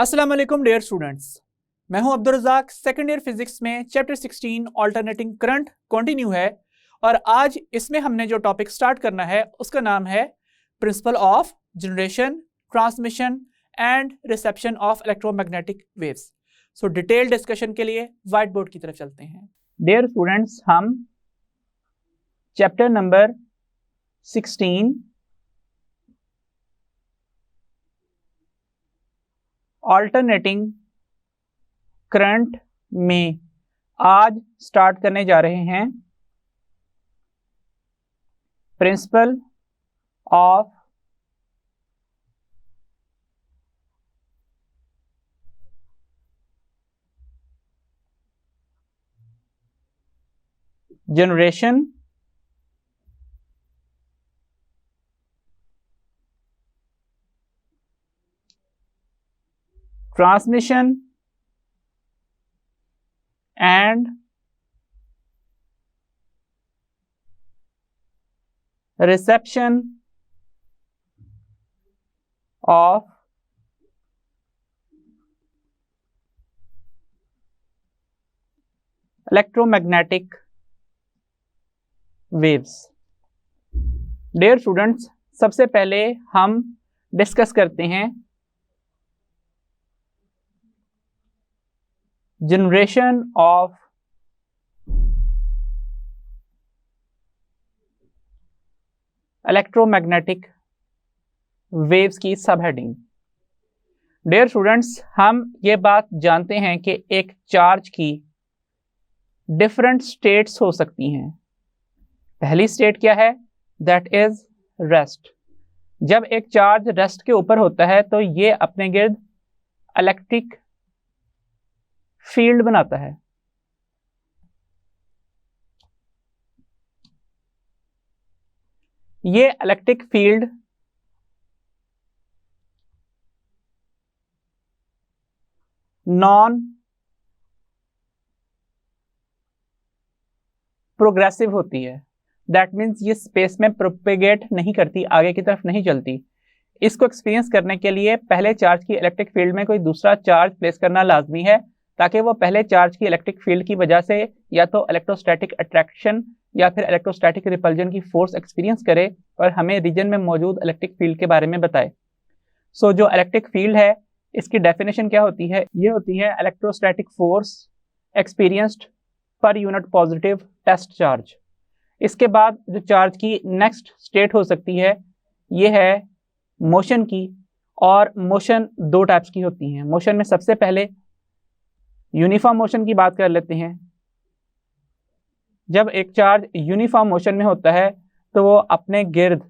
अस्सलाम वालेकुम dear students, मैं हूं Abdul Razzaq. Second year physics में चैप्टर 16 ऑल्टरनेटिंग करंट कंटिन्यू है और आज इसमें हमने जो टॉपिक स्टार्ट करना है उसका नाम है principle of generation, transmission and reception of electromagnetic waves. So detail discussion के लिए व्हाइट बोर्ड की तरफ चलते हैं। डियर स्टूडेंट्स, हम चैप्टर नंबर 16 ऑल्टरनेटिंग करंट में आज स्टार्ट करने जा रहे हैं principle of generation, transmission and reception of electromagnetic waves. Dear students, सबसे पहले हम डिस्कस करते हैं जनरेशन ऑफ इलेक्ट्रोमैग्नेटिक वेव्स की सब हेडिंग। डियर स्टूडेंट्स, हम ये बात जानते हैं कि एक चार्ज की डिफरेंट स्टेट्स हो सकती हैं। पहली स्टेट क्या है? That is rest. जब एक चार्ज रेस्ट के ऊपर होता है तो ये अपने गिर्द इलेक्ट्रिक फील्ड बनाता है। ये इलेक्ट्रिक फील्ड नॉन प्रोग्रेसिव होती है। दैट मीन्स ये स्पेस में प्रोपेगेट नहीं करती, आगे की तरफ नहीं चलती। इसको एक्सपीरियंस करने के लिए पहले चार्ज की इलेक्ट्रिक फील्ड में कोई दूसरा चार्ज प्लेस करना लाजमी है, ताकि वो पहले चार्ज की इलेक्ट्रिक फील्ड की वजह से या तो इलेक्ट्रोस्टैटिक अट्रैक्शन या फिर इलेक्ट्रोस्टैटिक रिपल्जन की फोर्स एक्सपीरियंस करे और हमें रीजन में मौजूद इलेक्ट्रिक फील्ड के बारे में बताए। सो जो इलेक्ट्रिक फील्ड है इसकी डेफिनेशन क्या होती है? ये होती है electrostatic force experienced per unit positive test charge. इसके बाद जो चार्ज की नेक्स्ट स्टेट हो सकती है ये है मोशन की, और मोशन दो टाइप्स की होती हैं। मोशन में सबसे पहले यूनिफॉर्म मोशन की बात कर लेते हैं। जब एक चार्ज यूनिफॉर्म मोशन में होता है तो वो अपने गिर्द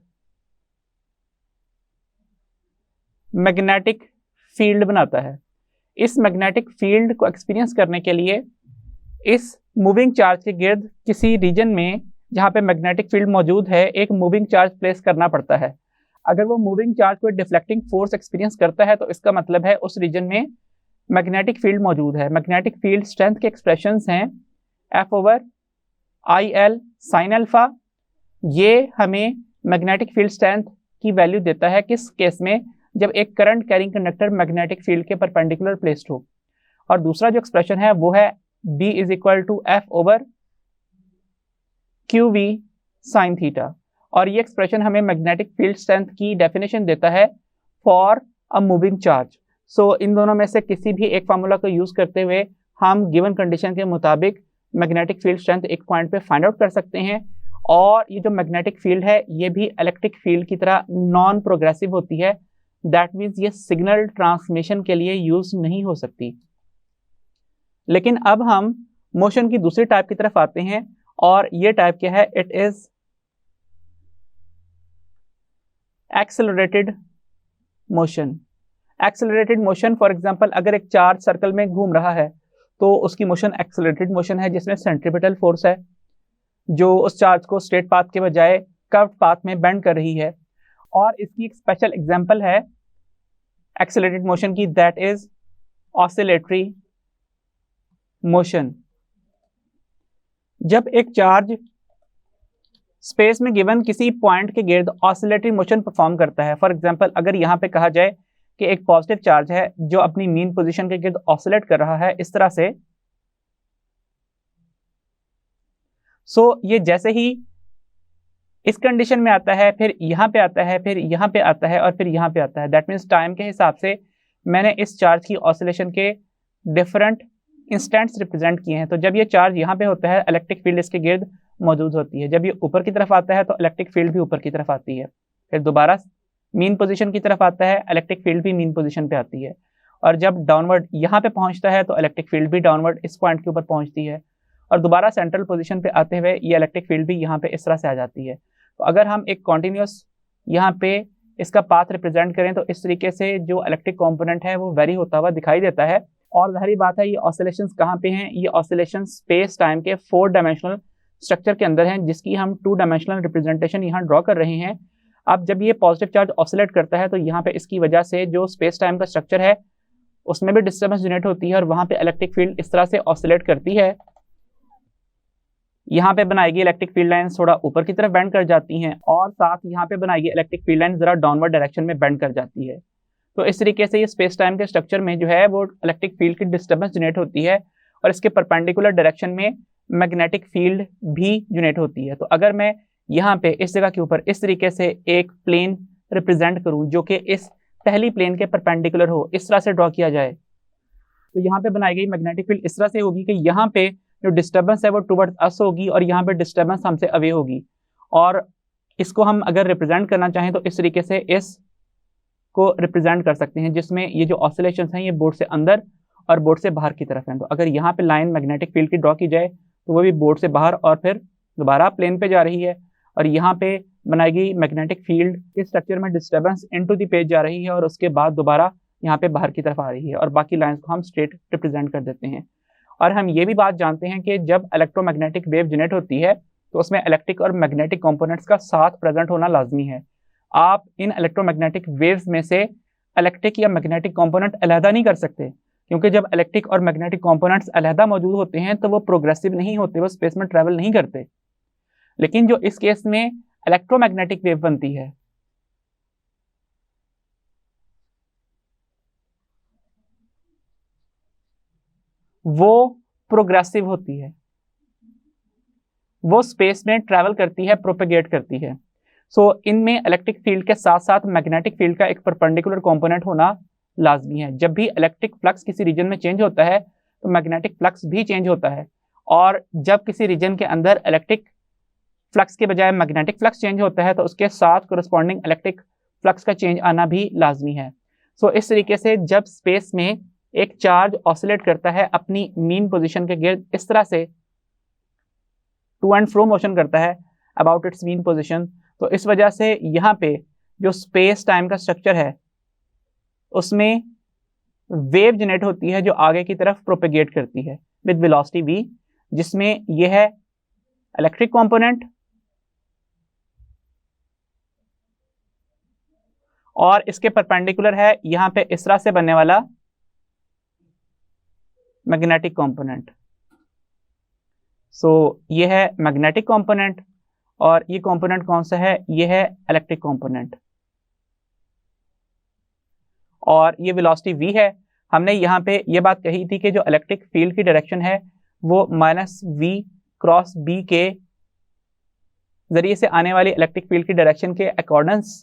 मैग्नेटिक फील्ड बनाता है। इस मैग्नेटिक फील्ड को एक्सपीरियंस करने के लिए इस मूविंग चार्ज के गिर्द किसी रीजन में जहां पे मैग्नेटिक फील्ड मौजूद है एक मूविंग चार्ज प्लेस करना पड़ता है। अगर वो मूविंग चार्ज कोई डिफ्लेक्टिंग फोर्स एक्सपीरियंस करता है तो इसका मतलब है उस रीजन में मैग्नेटिक फील्ड मौजूद है। मैग्नेटिक फील्ड स्ट्रेंथ के एक्सप्रेशंस हैं F/IL sin अल्फा। ये हमें मैग्नेटिक फील्ड स्ट्रेंथ की वैल्यू देता है किस केस में? जब एक current carrying conductor magnetic field के परपेंडिकुलर प्लेस्ड हो। और दूसरा जो एक्सप्रेशन है वो है B = F/QV sin थीटा। और ये एक्सप्रेशन हमें मैग्नेटिक फील्ड स्ट्रेंथ की डेफिनेशन देता है फॉर अ मूविंग चार्ज। सो इन दोनों में से किसी भी एक फार्मूला को यूज करते हुए हम गिवन कंडीशन के मुताबिक मैग्नेटिक फील्ड स्ट्रेंथ एक पॉइंट पे फाइंड आउट कर सकते हैं। और ये जो मैग्नेटिक फील्ड है ये भी इलेक्ट्रिक फील्ड की तरह नॉन प्रोग्रेसिव होती है। दैट मीन्स ये सिग्नल ट्रांसमिशन के लिए यूज नहीं हो सकती। लेकिन अब हम मोशन की दूसरी टाइप की तरफ आते हैं, और ये टाइप क्या है? It is accelerated motion. Accelerated motion, for example, अगर एक चार्ज सर्कल में घूम रहा है तो उसकी मोशन एक्सेलरेटेड मोशन है, जिसमें सेंट्रीपिटल फोर्स है जो उस चार्ज को स्ट्रेट पाथ के बजाय कर्व्ड पाथ में बेंड कर रही है। और इसकी एक स्पेशल एग्जांपल है एक्सेलरेटेड मोशन की, दैट इज ऑसिलेटरी मोशन। जब एक चार्ज स्पेस में गिवन किसी पॉइंट के गिर्द ऑसिलेटरी मोशन परफॉर्म करता है, फॉर एग्जांपल अगर यहाँ पे कहा जाए कि एक पॉजिटिव चार्ज है जो अपनी मीन पोजीशन के गिर्द ऑसिलेट कर रहा है इस तरह से। ये जैसे ही इस कंडीशन में आता है, फिर यहाँ पे आता है, फिर यहाँ पे आता है और फिर यहाँ पे आता है, दैट मीन्स टाइम के हिसाब से मैंने इस चार्ज की ऑसिलेशन के डिफरेंट इंस्टेंट्स रिप्रेजेंट किए हैं। तो जब ये चार्ज यहाँ पे होता है, इलेक्ट्रिक फील्ड इसके गिर्द मौजूद होती है। जब ये ऊपर की तरफ आता है तो इलेक्ट्रिक फील्ड भी ऊपर की तरफ आती है। फिर दोबारा मीन पोजीशन की तरफ आता है, इलेक्ट्रिक फील्ड भी मीन पोजीशन पे आती है। और जब डाउनवर्ड यहाँ पे पहुंचता है तो इलेक्ट्रिक फील्ड भी डाउनवर्ड इस पॉइंट के ऊपर पहुंचती है। और दोबारा सेंट्रल पोजीशन पे आते हुए ये इलेक्ट्रिक फील्ड भी यहाँ पे इस तरह से आ जाती है। तो अगर हम एक कॉन्टिन्यूस यहाँ पे इसका पाथ रिप्रेजेंट करें तो इस तरीके से जो इलेक्ट्रिक कॉम्पोनेंट है वो वेरी होता हुआ दिखाई देता है। और जाहिर बात है ये ऑसिलेशंस कहाँ पे हैं, ये ऑसिलेशन स्पेस टाइम के 4 डायमेंशनल स्ट्रक्चर के अंदर हैं, जिसकी हम 2 डायमेंशनल रिप्रेजेंटेशन यहाँ ड्रॉ कर रहे हैं। अब जब ये पॉजिटिव चार्ज ऑसिलेट करता है तो यहाँ पे इसकी वजह से जो स्पेस टाइम का स्ट्रक्चर है उसमें भी डिस्टर्बेंस जनरेट होती है और वहां पे इलेक्ट्रिक फील्ड इस तरह से ऑसिलेट करती है। यहाँ पे बनाएगी इलेक्ट्रिक फील्ड लाइंस थोड़ा ऊपर की तरफ बेंड कर जाती हैं और साथ यहाँ पे बनाएगी इलेक्ट्रिक फील्ड लाइन जरा डाउनवर्ड डायरेक्शन में बेंड कर जाती है। तो इस तरीके से ये स्पेस टाइम के स्ट्रक्चर में जो है वो इलेक्ट्रिक फील्ड की डिस्टर्बेंस जनरेट होती है और इसके परपेंडिकुलर डायरेक्शन में मैग्नेटिक फील्ड भी जनरेट होती है। तो अगर मैं यहाँ पे इस जगह के ऊपर इस तरीके से एक प्लेन रिप्रेजेंट करूँ जो कि इस पहली प्लेन के परपेंडिकुलर हो, इस तरह से ड्रॉ किया जाए, तो यहाँ पे बनाई गई मैग्नेटिक फील्ड इस तरह से होगी कि यहाँ पे जो डिस्टर्बेंस है वो टुवर्ड्स अस होगी और यहाँ पे डिस्टर्बेंस हमसे अवे होगी। और इसको हम अगर रिप्रेजेंट करना चाहें तो इस तरीके से इस को रिप्रेजेंट कर सकते हैं, जिसमें ये जो ऑसिलेशंस हैं ये बोर्ड से अंदर और बोर्ड से बाहर की तरफ हैं। तो अगर यहाँ पे लाइन मैग्नेटिक फील्ड की ड्रॉ की जाए तो वो भी बोर्ड से बाहर और फिर दोबारा प्लेन पे जा रही है और यहाँ पे बनाई गई मैग्नेटिक फील्ड के स्ट्रक्चर में डिस्टर्बेंस इनटू द पेज जा रही है और उसके बाद दोबारा यहाँ पे बाहर की तरफ आ रही है और बाकी लाइंस को हम स्ट्रेट रिप्रेजेंट कर देते हैं। और हम ये भी बात जानते हैं कि जब इलेक्ट्रोमैग्नेटिक वेव जनरेट होती है तो उसमें इलेक्ट्रिक और मैग्नेटिक कंपोनेंट्स का साथ प्रेजेंट होना लाजमी है। आप इन इलेक्ट्रोमैग्नेटिक वेव्स में से इलेक्ट्रिक या मैग्नेटिक कंपोनेंट अलहदा नहीं कर सकते, क्योंकि जब इलेक्ट्रिक और मैग्नेटिक कंपोनेंट्स अलहदा मौजूद होते हैं तो वो प्रोग्रेसिव नहीं होते, वो स्पेस में ट्रेवल नहीं करते। लेकिन जो इस केस में इलेक्ट्रोमैग्नेटिक वेव बनती है वो प्रोग्रेसिव होती है, वो स्पेस में ट्रैवल करती है, प्रोपेगेट करती है। इनमें इलेक्ट्रिक फील्ड के साथ साथ मैग्नेटिक फील्ड का एक परपेंडिकुलर कंपोनेंट होना लाजमी है। जब भी इलेक्ट्रिक फ्लक्स किसी रीजन में चेंज होता है तो मैग्नेटिक फ्लक्स भी चेंज होता है, और जब किसी रीजन के अंदर इलेक्ट्रिक फ्लक्स के बजाय मैग्नेटिक फ्लक्स चेंज होता है तो उसके साथ कोरस्पॉन्डिंग इलेक्ट्रिक फ्लक्स का चेंज आना भी लाजमी है। इस तरीके से जब स्पेस में एक चार्ज ऑसिलेट करता है अपनी मीन पोजीशन के गिर्द इस तरह से टू एंड फ्रो मोशन करता है अबाउट इट्स मीन पोजीशन, तो इस वजह से यहाँ पे जो स्पेस टाइम का स्ट्रक्चर है उसमें वेव जनरेट होती है जो आगे की तरफ प्रोपेगेट करती है विद वेलोसिटी v, जिसमें यह है इलेक्ट्रिक कंपोनेंट और इसके परपेंडिकुलर है यहाँ पे इस तरह से बनने वाला मैग्नेटिक कंपोनेंट। ये है मैग्नेटिक कंपोनेंट और ये कंपोनेंट कौन सा है, ये है इलेक्ट्रिक कंपोनेंट और ये वेलोसिटी v है। हमने यहाँ पे ये बात कही थी कि जो इलेक्ट्रिक फील्ड की डायरेक्शन है वो -v क्रॉस b के जरिए से आने वाली इलेक्ट्रिक फील्ड की डायरेक्शन के अकॉर्डेंस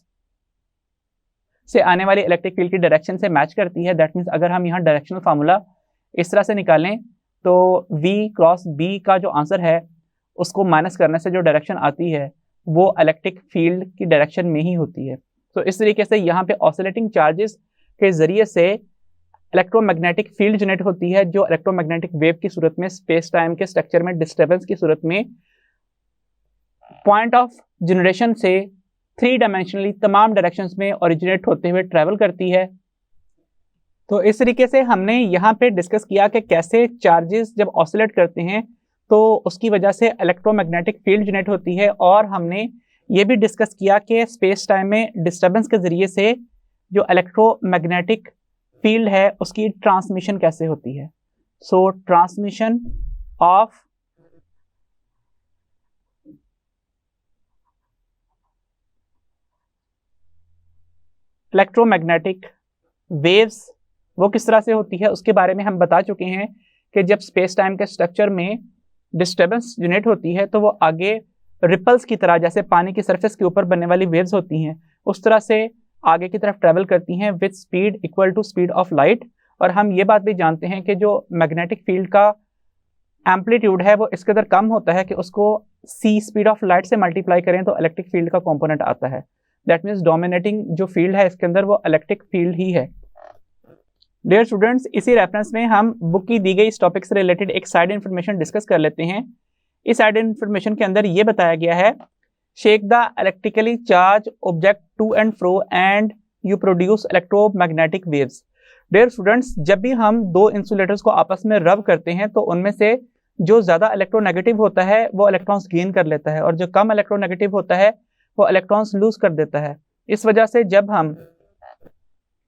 से आने वाली इलेक्ट्रिक फील्ड की डायरेक्शन से मैच करती है। दैट मीन्स अगर हम यहाँ डायरेक्शनल फार्मूला इस तरह से निकालें तो v क्रॉस b का जो आंसर है उसको माइनस करने से जो डायरेक्शन आती है वो इलेक्ट्रिक फील्ड की डायरेक्शन में ही होती है। इस तरीके से यहाँ पे ऑसिलेटिंग चार्जेस के जरिए से इलेक्ट्रोमैग्नेटिक फील्ड जनरेट होती है जो इलेक्ट्रोमैग्नेटिक वेव की सूरत में स्पेस टाइम के स्ट्रक्चर में डिस्टर्बेंस की सूरत में पॉइंट ऑफ जनरेशन से 3 डायमेंशनली तमाम डायरेक्शंस में ओरिजिनेट होते हुए ट्रैवल करती है। तो इस तरीके से हमने यहाँ पे डिस्कस किया कि कैसे चार्जेस जब ऑसिलेट करते हैं तो उसकी वजह से इलेक्ट्रोमैग्नेटिक फील्ड जनरेट होती है, और हमने ये भी डिस्कस किया कि स्पेस टाइम में डिस्टर्बेंस के जरिए से जो इलेक्ट्रोमैग्नेटिक फील्ड है उसकी ट्रांसमिशन कैसे होती है। ट्रांसमिशन ऑफ इलेक्ट्रोमैग्नेटिक वेव्स वो किस तरह से होती है उसके बारे में हम बता चुके हैं कि जब स्पेस टाइम के स्ट्रक्चर में डिस्टर्बेंस जनरेट होती है तो वो आगे रिपल्स की तरह, जैसे पानी की सरफेस के ऊपर बनने वाली वेव्स होती हैं, उस तरह से आगे की तरफ ट्रेवल करती हैं with speed equal to speed of light. और हम ये बात भी जानते हैं कि जो मैग्नेटिक फील्ड का एम्पलीट्यूड है वो इसके अंदर कम होता है कि उसको सी स्पीड ऑफ लाइट से मल्टीप्लाई करें तो इलेक्ट्रिक फील्ड का कंपोनेंट आता है। दैट मीन्स डोमिनेटिंग जो फील्ड है इसके अंदर वो इलेक्ट्रिक फील्ड ही है। डियर स्टूडेंट्स, इसी रेफरेंस में हम बुक की दी गई इस टॉपिक से रिलेटेड एक साइड इन्फॉर्मेशन डिस्कस कर लेते हैं। इस साइड इन्फॉर्मेशन के अंदर ये बताया गया है, shake the electrically charge object to and fro and you produce electromagnetic waves. Dear students, जब भी हम दो इंसुलेटर्स को आपस में रब करते हैं तो उनमें से जो ज़्यादा इलेक्ट्रोनेगेटिव होता है वो इलेक्ट्रॉन्स गेन कर लेता है और जो कम इलेक्ट्रोनेगेटिव होता है वो इलेक्ट्रॉन्स लूज कर देता है। इस वजह से जब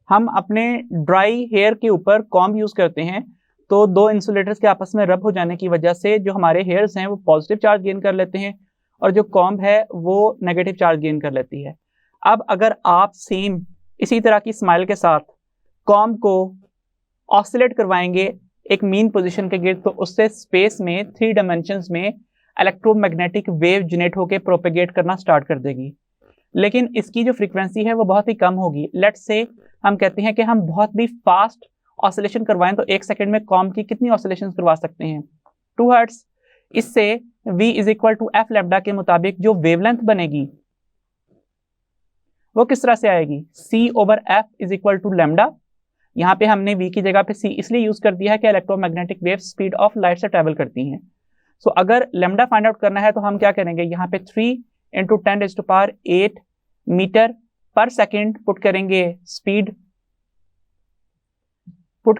हम अपने ड्राई हेयर के ऊपर कॉम्ब यूज करते हैं तो दो इंसुलेटर्स के आपस में रब हो जाने की वजह से जो हमारे हेयर्स हैं वो पॉजिटिव चार्ज गेन कर लेते हैं और जो कॉम्ब है वो नेगेटिव चार्ज गेन कर लेती है। अब अगर आप सेम इसी तरह की स्माइल के साथ कॉम्ब को ऑसिलेट करवाएंगे एक मीन पोजीशन के गिर्द तो उससे स्पेस में 3 डायमेंशंस में इलेक्ट्रोमैग्नेटिक वेव जनरेट होकर प्रोपेगेट करना स्टार्ट कर देगी। लेकिन इसकी जो फ्रीक्वेंसी है वो बहुत ही कम होगी। लेट्स से हम कहते हैं कि हम बहुत भी फास्ट ऑसिलेशन करवाएं तो 1 सेकंड में कॉम्ब की कितनी ऑसिलेशन करवा सकते हैं? 2 हर्ट्ज। इससे v is equal to F lambda के मुताबिक जो वेवलेंथ बनेगी वो किस तरह से आएगी? c over f is equal to lambda. यहाँ पे हमने v की जगह पे c इसलिए यूज कर दिया है कि electromagnetic wave speed of light से ट्रेवल करती हैं। सो अगर लैम्डा फाइंड आउट करना है तो हम क्या करेंगे, यहाँ पे 3 इंटू 10⁸ मीटर पर सेकेंड पुट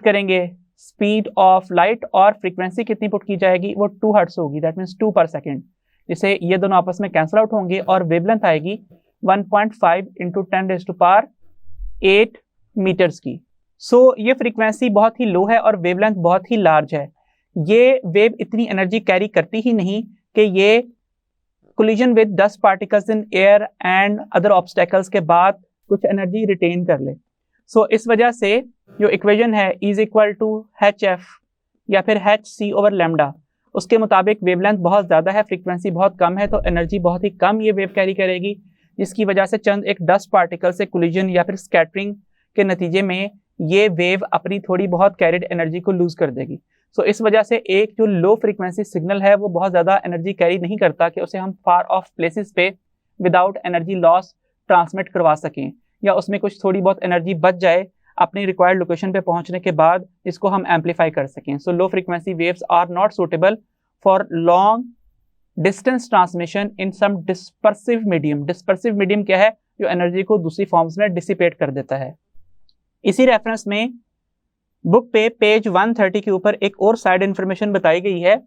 करेंगे स्पीड ऑफ लाइट और फ्रीक्वेंसी कितनी पुट की जाएगी वो 2 हर्ट्ज होगी। दैट मीन्स 2 पर सेकेंड, जिसे ये दोनों आपस में कैंसिल आउट होंगे और वेवलेंथ आएगी 1.5 इंटू 10⁸ मीटर्स की। सो ये फ्रीक्वेंसी बहुत ही लो है और वेवलेंथ बहुत ही लार्ज है। ये वेव इतनी एनर्जी कैरी करती ही नहीं कि ये collision with 10 particles in air and other obstacles के बाद कुछ एनर्जी रिटेन कर ले। सो इस वजह से जो इक्वेशन है इज इक्वल टू hf या फिर hc ओवर लैम्डा, उसके मुताबिक वेवलेंथ बहुत ज़्यादा है, फ्रीक्वेंसी बहुत कम है, तो एनर्जी बहुत ही कम ये वेव कैरी करेगी, जिसकी वजह से चंद एक 10 पार्टिकल से कोलिजन या फिर स्कैटरिंग के नतीजे में ये वेव अपनी थोड़ी बहुत कैरिड एनर्जी को लूज कर देगी। सो इस वजह से एक जो लो फ्रीक्वेंसी सिग्नल है वो बहुत ज़्यादा एनर्जी कैरी नहीं करता कि उसे हम फार ऑफ प्लेसेस पे विदाउट एनर्जी लॉस ट्रांसमिट करवा सकें या उसमें कुछ थोड़ी बहुत एनर्जी बच जाए अपनी रिक्वायर्ड लोकेशन पे पहुंचने के बाद इसको हम एम्पलीफाई कर सकें। So low frequency waves are not suitable for long distance transmission in some dispersive medium. Dispersive medium क्या है? जो एनर्जी को दूसरी फॉर्म्स में डिसिपेट कर देता है। इसी रेफरेंस में बुक पे पेज 130 के ऊपर एक और साइड इंफॉर्मेशन बताई गई है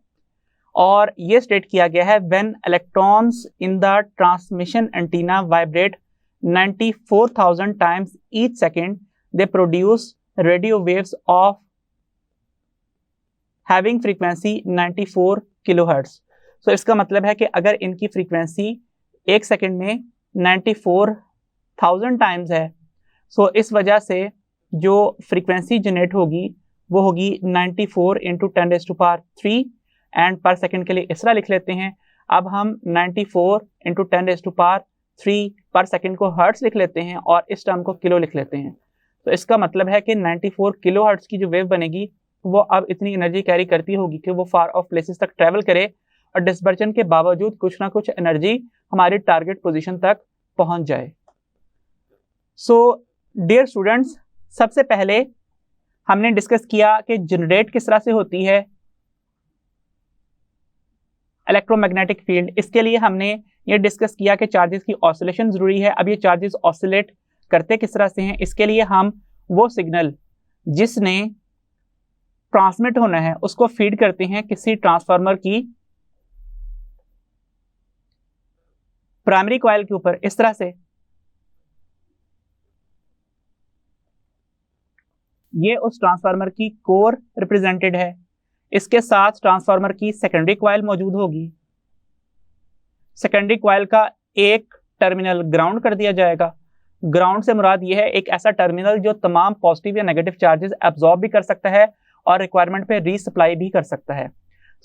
और ये स्टेट किया गया है, when electrons in the transmission antenna vibrate 94,000 times each second, they produce radio waves of having frequency 94 kilohertz. So इसका मतलब है कि अगर इनकी फ्रीक्वेंसी 1 सेकेंड में 94,000 टाइम्स है, सो इस वजह से जो फ्रीक्वेंसी जनरेट होगी वो होगी 94 इंटू 10⁻³ एंड पर सेकेंड के लिए इस तरह लिख लेते हैं। अब हम 94 इंटू 10⁻³ पर सेकेंड को हर्ट्स लिख लेते हैं और इस टर्म को किलो लिख लेते हैं। तो इसका मतलब है कि 94 किलो हर्ट्स की जो वेव बनेगी वो अब इतनी एनर्जी कैरी करती होगी कि वो फार ऑफ प्लेसेस तक ट्रेवल करे और डिस्पर्जन के बावजूद कुछ ना कुछ एनर्जी हमारी टारगेट पोजीशन तक पहुंच जाए। सो डियर स्टूडेंट्स, सबसे पहले हमने डिस्कस किया कि जनरेट किस तरह से होती है इलेक्ट्रोमैग्नेटिक फील्ड। इसके लिए हमने ये डिस्कस किया कि चार्जेस की ऑसिलेशन जरूरी है। अब ये चार्जेस ऑसिलेट करते किस तरह से हैं, इसके लिए हम वो सिग्नल जिसने ट्रांसमिट होना है उसको फीड करते हैं किसी ट्रांसफार्मर की प्राइमरी कॉइल के ऊपर इस तरह से। ये उस ट्रांसफार्मर की कोर रिप्रेजेंटेड है, इसके साथ ट्रांसफार्मर की सेकेंडरी कॉइल मौजूद होगी। सेकेंडरी कॉइल का एक टर्मिनल ग्राउंड कर दिया जाएगा, ग्राउंड से मुराद ये है एक ऐसा टर्मिनल जो तमाम पॉजिटिव या नेगेटिव चार्जेस एब्जॉर्ब भी कर सकता है और रिक्वायरमेंट पे रीसप्लाई भी कर सकता है।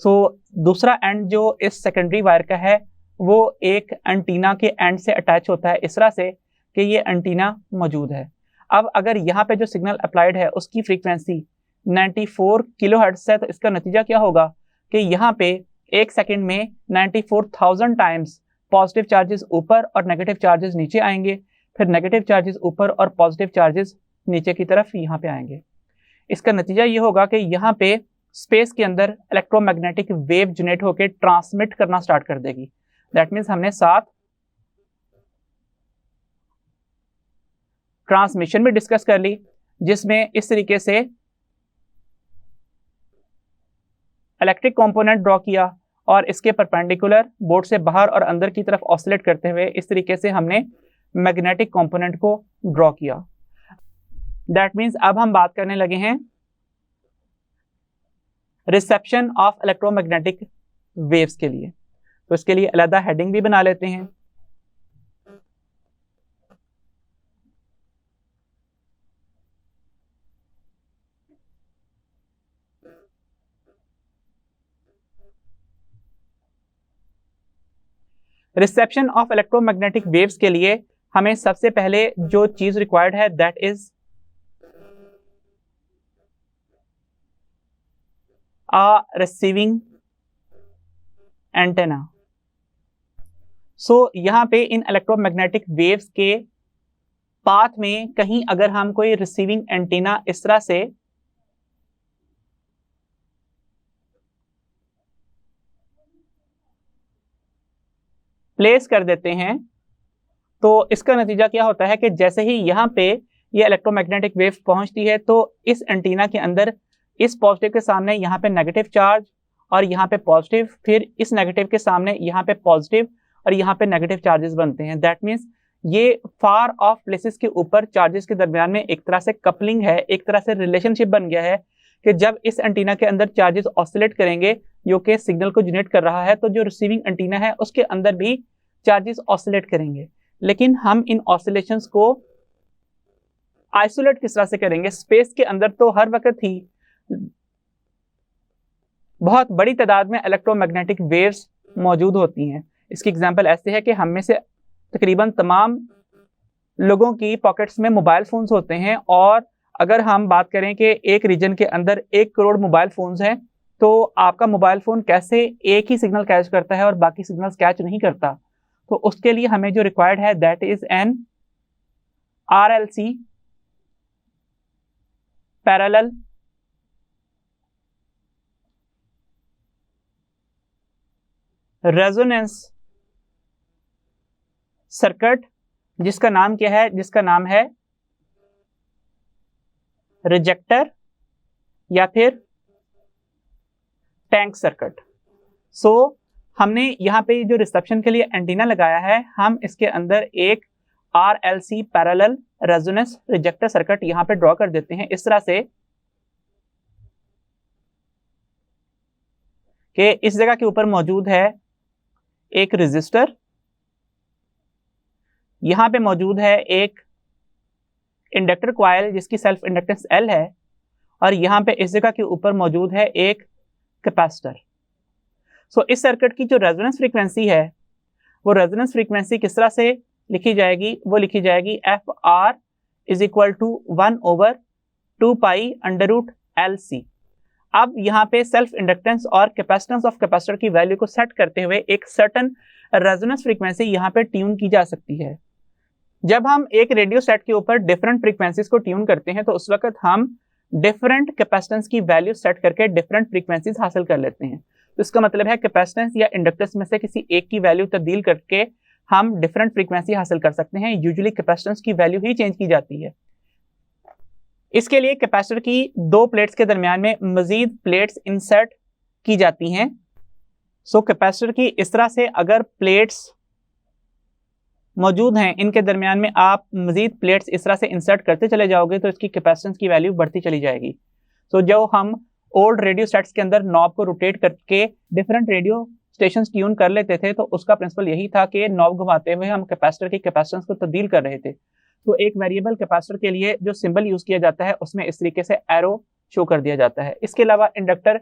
दूसरा एंड जो इस सेकेंडरी वायर का है वो एक एंटीना के एंड से अटैच होता है इस तरह से कि ये एंटीना मौजूद है। अब अगर यहाँ पे जो सिग्नल अप्लाइड है उसकी फ्रीक्वेंसी 94 किलोहर्ट्ज़ है, तो इसका नतीजा क्या होगा कि यहाँ पे एक सेकंड में 94,000 टाइम्स पॉजिटिव चार्जेस ऊपर और नेगेटिव चार्जेस नीचे आएंगे, फिर नेगेटिव चार्जेस ऊपर और पॉजिटिव चार्जेस नीचे की तरफ यहाँ पे आएंगे। इसका नतीजा ये होगा कि यहाँ पे स्पेस के अंदर इलेक्ट्रोमैग्नेटिक वेव जनरेट होकर ट्रांसमिट करना स्टार्ट कर देगी। दैट मीन्स हमने साथ ट्रांसमिशन भी डिस्कस कर ली, जिसमें इस तरीके से इलेक्ट्रिक कंपोनेंट ड्रॉ किया और इसके परपेंडिकुलर बोर्ड से बाहर और अंदर की तरफ ऑसिलेट करते हुए इस तरीके से हमने मैग्नेटिक कंपोनेंट को ड्रॉ किया। दैट मीन्स अब हम बात करने लगे हैं रिसेप्शन ऑफ इलेक्ट्रोमैग्नेटिक वेव्स के लिए। तो इसके लिए अलग हेडिंग भी बना लेते हैं। रिसेप्शन ऑफ इलेक्ट्रोमैग्नेटिक वेव्स के लिए हमें सबसे पहले जो चीज रिक्वायर्ड है that is a receiving antenna। यहां पे इन इलेक्ट्रोमैग्नेटिक वेव्स के पाथ में कहीं अगर हम कोई रिसीविंग एंटीना इस तरह से प्लेस कर देते हैं तो इसका नतीजा क्या होता है कि जैसे ही यहाँ पे ये इलेक्ट्रोमैग्नेटिक वेव पहुंचती है तो इस एंटीना के अंदर इस पॉजिटिव के सामने यहाँ पे नेगेटिव चार्ज और यहाँ पे पॉजिटिव, फिर इस नेगेटिव के सामने यहाँ पे पॉजिटिव और यहाँ पे नेगेटिव चार्जेस बनते हैं। दैट मीन्स ये फार ऑफ प्लेसेस के ऊपर चार्जेस के दरमियान में एक तरह से कपलिंग है, एक तरह से रिलेशनशिप बन गया है कि जब इस एंटीना के अंदर चार्जेस ऑसिलेट करेंगे जो कि सिग्नल को जनरेट कर रहा है, तो जो रिसीविंग एंटीना है उसके अंदर भी चार्जेस ऑसिलेट करेंगे। लेकिन हम इन ऑसिलेशंस को आइसोलेट किस तरह से करेंगे? स्पेस के अंदर तो हर वक्त ही बहुत बड़ी तादाद में इलेक्ट्रोमैग्नेटिक वेव्स मौजूद होती हैं। इसकी एग्जांपल ऐसे है कि हम में से तकरीबन तमाम लोगों की पॉकेट्स में मोबाइल फोन्स होते हैं, और अगर हम बात करें कि एक रीजन के अंदर 1 करोड़ मोबाइल फोन्स हैं, तो आपका मोबाइल फोन कैसे एक ही सिग्नल कैच करता है और बाकी सिग्नल्स कैच नहीं करता? तो उसके लिए हमें जो रिक्वायर्ड है that is an RLC parallel resonance circuit, जिसका नाम क्या है? जिसका नाम है रिजेक्टर या फिर टैंक सर्किट। हमने यहाँ पे जो रिसेप्शन के लिए एंटीना लगाया है, हम इसके अंदर एक RLC parallel resonance ejector circuit यहाँ पे ड्रॉ कर देते हैं इस तरह से कि इस जगह के ऊपर मौजूद है एक रेजिस्टर, यहाँ पे मौजूद है एक इंडक्टर कॉइल जिसकी सेल्फ इंडक्टेंस L है, और यहाँ पे इस जगह के ऊपर मौजूद है एक कैपेसिटर। इस सर्किट की जो रेजोनेंस फ्रीक्वेंसी है वो रेजोनेंस फ्रीक्वेंसी किस तरह से लिखी जाएगी? वो लिखी जाएगी FR is equal to 1/2 pi √LC। अब यहाँ पे सेल्फ इंडक्टेंस और कैपेसिटेंस ऑफ कैपेसिटर की वैल्यू को सेट करते हुए एक सर्टेन रेजोनेंस फ्रीक्वेंसी यहाँ पे ट्यून की जा सकती है। जब हम एक रेडियो सेट के ऊपर डिफरेंट फ्रीक्वेंसीज को ट्यून करते हैं तो उस वक्त हम डिफरेंट कैपेसिटेंस की वैल्यू सेट करके डिफरेंट फ्रीक्वेंसीज हासिल कर लेते हैं। तो इसका मतलब है कैपेसिटेंस या इंडक्टेंस में से किसी एक की वैल्यू तब्दील करके हम डिफरेंट फ्रीक्वेंसी हासिल कर सकते हैं। यूजुअली कैपेसिटेंस की वैल्यू ही चेंज की जाती है। इसके लिए कैपेसिटर की 2 प्लेट्स के दरमियान में मजीद प्लेट्स इंसर्ट की जाती हैं। कैपेसिटर की इस तरह से अगर प्लेट्स मौजूद हैं, इनके दरमियान में आप मजीद प्लेट्स इस तरह से इंसर्ट करते चले जाओगे तो इसकी कैपेसिटेंस की वैल्यू बढ़ती चली जाएगी। जो हम ओल्ड रेडियो सेट्स के अंदर नॉब को रोटेट करके डिफरेंट रेडियो स्टेशन ट्यून कर लेते थे, तो उसका प्रिंसिपल यही था कि नॉब घुमाते हुए हम कैपेसिटर की कैपेसिटेंस को तब्दील कर रहे थे। तो एक वेरिएबल कैपेसिटर के लिए जो सिंबल यूज किया जाता है उसमें इस तरीके से एरो शो कर दिया जाता है। इसके अलावा इंडक्टर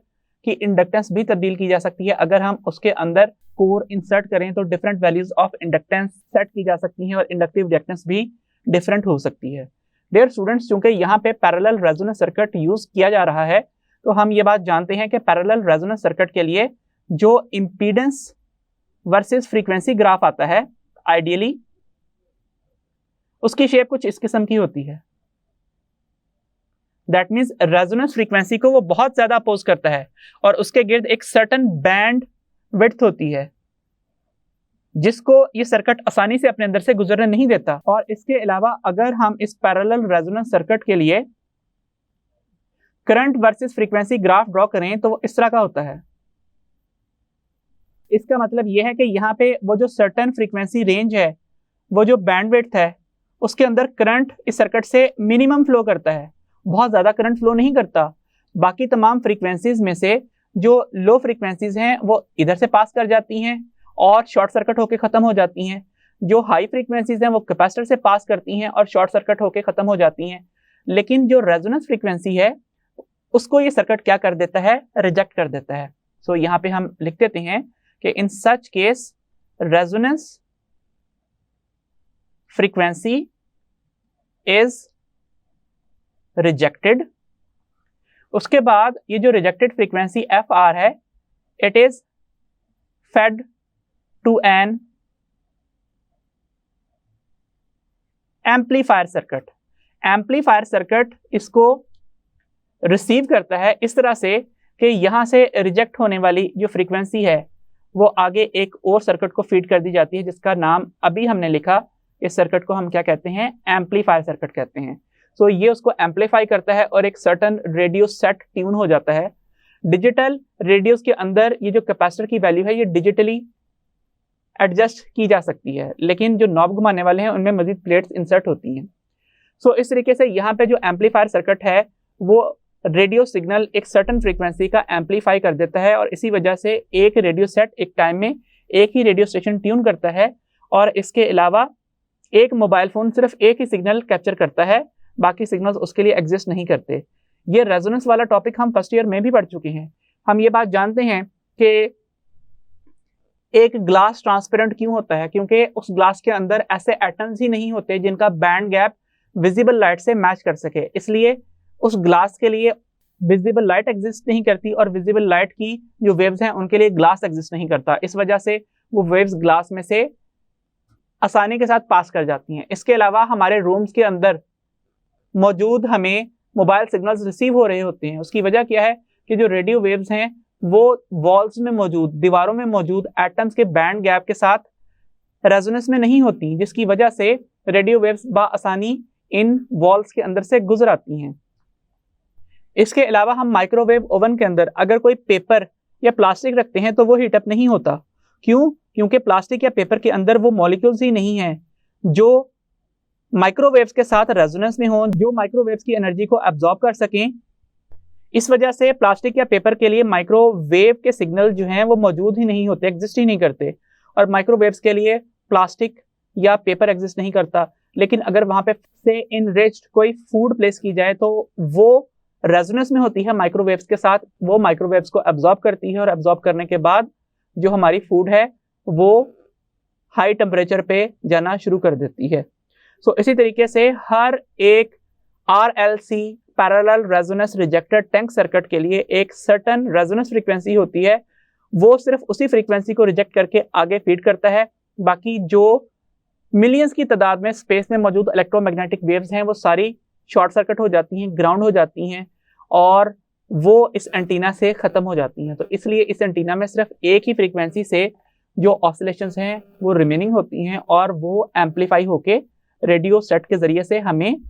की इंडक्टेंस भी तब्दील की जा सकती है। अगर हम उसके अंदर कोर इंसर्ट करें तो different values of inductance set की जा सकती हैं और इंडक्टिव रिएक्टेंस भी डिफरेंट हो सकती है। डियर स्टूडेंट्स, चूंकि यहाँ पे पैरेलल रेजोनेंस सर्किट यूज किया जा रहा है तो हम ये बात जानते हैं कि पैरेलल रेजोनेंस सर्किट के लिए जो इंपीडेंस वर्सेस फ्रीक्वेंसी ग्राफ आता है आइडियली उसकी शेप कुछ इस किस्म की होती है। दैट मींस रेजोनेंस फ्रीक्वेंसी को वो बहुत ज्यादा अपोज करता है और उसके गिर्द एक सर्टेन बैंड विड्थ होती है जिसको ये सर्किट आसानी से अपने अंदर से गुजरने नहीं देता। और इसके अलावा अगर हम इस पैरेलल रेजोनेंस सर्किट के लिए current versus frequency graph draw करें तो वो इस तरह का होता है। इसका मतलब यह है कि यहाँ पे वो जो सर्टेन फ्रीक्वेंसी रेंज है, वो जो बैंडविड्थ है, उसके अंदर करंट इस सर्किट से मिनिमम फ्लो करता है, बहुत ज़्यादा करंट फ्लो नहीं करता। बाकी तमाम फ्रीक्वेंसीज में से जो लो फ्रीक्वेंसीज हैं वो इधर से पास कर जाती हैं और शॉर्ट सर्किट होकर ख़त्म हो जाती हैं। जो हाई फ्रीक्वेंसीज हैं वो कैपेसिटर से पास करती हैं और शॉर्ट सर्किट होकर ख़त्म हो जाती हैं। लेकिन जो रेजोनेंस फ्रीक्वेंसी है उसको ये सर्किट क्या कर देता है, रिजेक्ट कर देता है। सो यहाँ पे हम लिख देते हैं कि in such case resonance frequency is rejected. उसके बाद ये जो रिजेक्टेड फ्रीक्वेंसी एफ आर है, it is fed to an amplifier circuit. Amplifier circuit इसको रिसीव करता है इस तरह से कि यहां से रिजेक्ट होने वाली जो फ्रीक्वेंसी है वो आगे एक और सर्किट को फीड कर दी जाती है जिसका नाम अभी हमने लिखा। इस सर्किट को हम क्या कहते हैं, एम्पलीफायर सर्किट कहते हैं। सो ये उसको एम्पलीफाई करता है और एक सर्टेन रेडियो सेट ट्यून हो जाता है। डिजिटल रेडियोस के अंदर ये जो कैपेसिटर की वैल्यू है ये डिजिटली एडजस्ट की जा सकती है, लेकिन जो नॉब घुमाने वाले हैं उनमें मजीद प्लेट्स इंसर्ट होती हैं। सो इस तरीके से यहाँ पे जो एम्पलीफायर सर्किट है वो रेडियो सिग्नल एक सर्टेन फ्रीक्वेंसी का एम्पलीफाई कर देता है और इसी वजह से एक रेडियो सेट एक टाइम में एक ही रेडियो स्टेशन ट्यून करता है। और इसके अलावा एक मोबाइल फोन सिर्फ एक ही सिग्नल कैप्चर करता है, बाकी सिग्नल्स उसके लिए एग्जिस्ट नहीं करते। ये रेजोनेंस वाला टॉपिक हम फर्स्ट ईयर में भी पढ़ चुके हैं। हम ये बात जानते हैं कि एक ग्लास ट्रांसपेरेंट क्यों होता है, क्योंकि उस ग्लास के अंदर ऐसे एटम्स ही नहीं होते जिनका बैंड गैप विजिबल लाइट से मैच कर सके, इसलिए उस ग्लास के लिए विजिबल लाइट एग्जिस्ट नहीं करती और विजिबल लाइट की जो वेव्स हैं उनके लिए ग्लास एग्जिस्ट नहीं करता। इस वजह से वो वेव्स ग्लास में से आसानी के साथ पास कर जाती हैं। इसके अलावा हमारे रूम्स के अंदर मौजूद हमें मोबाइल सिग्नल्स रिसीव हो रहे होते हैं। उसकी वजह क्या है कि जो रेडियो वेव्स हैं वो वॉल्स में मौजूद, दीवारों में मौजूद एटम्स के बैंड गैप के साथ रेजोनेंस में नहीं होती, जिसकी वजह से रेडियो वेव्स बाआसानी इन वॉल्स के अंदर से गुजर आती हैं। इसके अलावा हम माइक्रोवेव ओवन के अंदर अगर कोई पेपर या प्लास्टिक रखते हैं तो वो हीट अप नहीं होता। क्यों? क्योंकि प्लास्टिक या पेपर के अंदर वो मॉलिक्यूल्स ही नहीं हैं जो माइक्रोवेव्स के साथ रेजोनेंस में हों, जो माइक्रोवेव्स की एनर्जी को एब्जॉर्ब कर सकें। इस वजह से प्लास्टिक या पेपर के लिए माइक्रोवेव के सिग्नल जो हैं वो मौजूद ही नहीं होते, एग्जिस्ट ही नहीं करते। और माइक्रोवेव्स के लिए प्लास्टिक या पेपर एग्जिस्ट नहीं करता। लेकिन अगर वहां पे से इनरिच्ड कोई फूड प्लेस की जाए तो वो रेजोनेंस में होती है माइक्रोवेव्स के साथ, वो माइक्रोवेव्स को एब्जॉर्ब करती है और एब्जॉर्ब करने के बाद जो हमारी फूड है वो हाई टेम्परेचर पे जाना शुरू कर देती है। सो इसी तरीके से हर एक RLC parallel resonance rejected tank circuit के लिए एक सर्टेन रेजोनेंस फ्रीक्वेंसी होती है, वो सिर्फ उसी फ्रीक्वेंसी को रिजेक्ट करके आगे फीड करता है। बाकी जो मिलियंस की तादाद में स्पेस में मौजूद इलेक्ट्रोमैग्नेटिक वेव्स हैं वो सारी शॉर्ट सर्किट हो जाती हैं, ग्राउंड हो जाती हैं और वो इस एंटीना से ख़त्म हो जाती हैं। तो इसलिए इस एंटीना में सिर्फ एक ही फ्रीक्वेंसी से जो ऑसिलेशंस हैं वो रिमेनिंग होती हैं और वो एम्पलीफाई होके रेडियो सेट के ज़रिए से हमें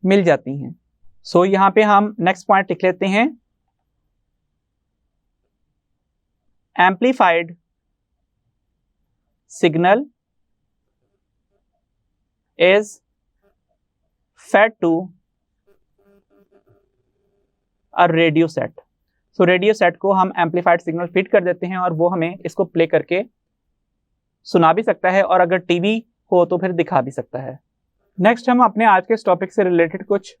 मिल जाती हैं। सो यहाँ पे हम नेक्स्ट पॉइंट लिख लेते हैं, amplified signal is fed to a radio set. So radio set को हम एम्पलीफाइड सिग्नल फीड कर देते हैं और वो हमें इसको प्ले करके सुना भी सकता है। और अगर टीवी हो तो फिर दिखा भी सकता है। नेक्स्ट हम अपने आज के इस टॉपिक से रिलेटेड कुछ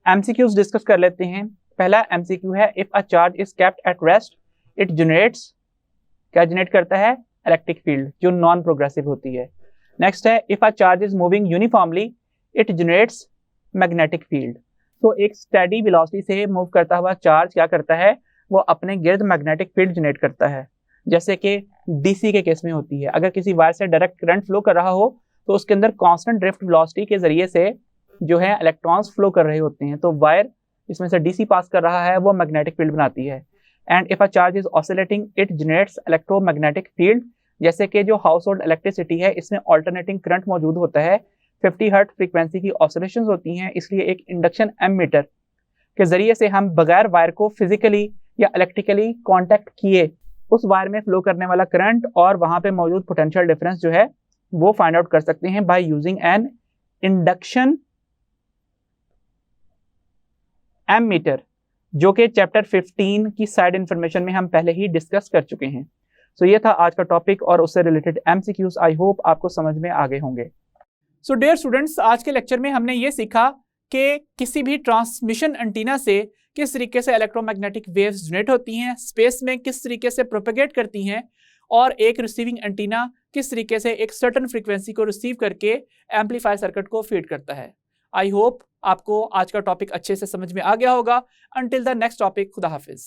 एमसीक्यूज डिस्कस कर लेते हैं। पहला एमसीक्यू है, if a charge is kept at rest it generates, क्या जनरेट करता है? इलेक्ट्रिक फील्ड, जो नॉन प्रोग्रेसिव होती है। नेक्स्ट है, if a charge is moving uniformly it generates magnetic field. तो एक स्टेडी वेलोसिटी से मूव करता हुआ चार्ज क्या करता है? वो अपने गिर्द मैग्नेटिक फील्ड जनरेट करता है, जैसे कि डीसी के केस में होती है। अगर किसी वायर से डायरेक्ट करंट फ्लो कर रहा हो तो उसके अंदर कांस्टेंट ड्रिफ्ट वेलोसिटी के जरिए से जो है इलेक्ट्रॉन्स फ्लो कर रहे होते हैं, तो वायर इसमें से डीसी पास कर रहा है, वो मैग्नेटिक फील्ड बनाती है। And if a charge is oscillating it generates electromagnetic field, जैसे कि जो हाउस होल्ड इलेक्ट्रिसिटी है इसमें ऑल्टरनेटिंग करंट मौजूद होता है, 50 हर्ट्ज फ्रीक्वेंसी की ऑसिलेशंस होती हैं, इसलिए एक इंडक्शन एमीटर के जरिए से हम बगैर वायर को फिजिकली या इलेक्ट्रिकली कांटेक्ट किए उस वायर में फ्लो करने वाला करंट और वहां पे मौजूद पोटेंशियल डिफरेंस जो है वो फाइंड आउट कर सकते हैं by using an induction ammeter, जो कि चैप्टर 15 की साइड इंफॉर्मेशन में हम पहले ही डिस्कस कर चुके हैं। सो ये था आज का टॉपिक और उससे रिलेटेड एमसीक्यूज। आई होप आपको समझ में आ गए होंगे। सो डियर स्टूडेंट्स, आज के लेक्चर में हमने ये सीखा कि किसी भी ट्रांसमिशन एंटीना से किस तरीके से इलेक्ट्रोमैग्नेटिक वेव्स जनरेट होती हैं, स्पेस में किस तरीके से प्रोपेगेट करती हैं, और एक रिसीविंग एंटीना किस तरीके से एक सर्टेन फ्रीक्वेंसी को रिसीव करके एम्पलीफायर सर्किट को फीड करता है। आई होप आपको आज का टॉपिक अच्छे से समझ में आ गया होगा। अंटिल द नेक्स्ट टॉपिक, खुदा हाफिज।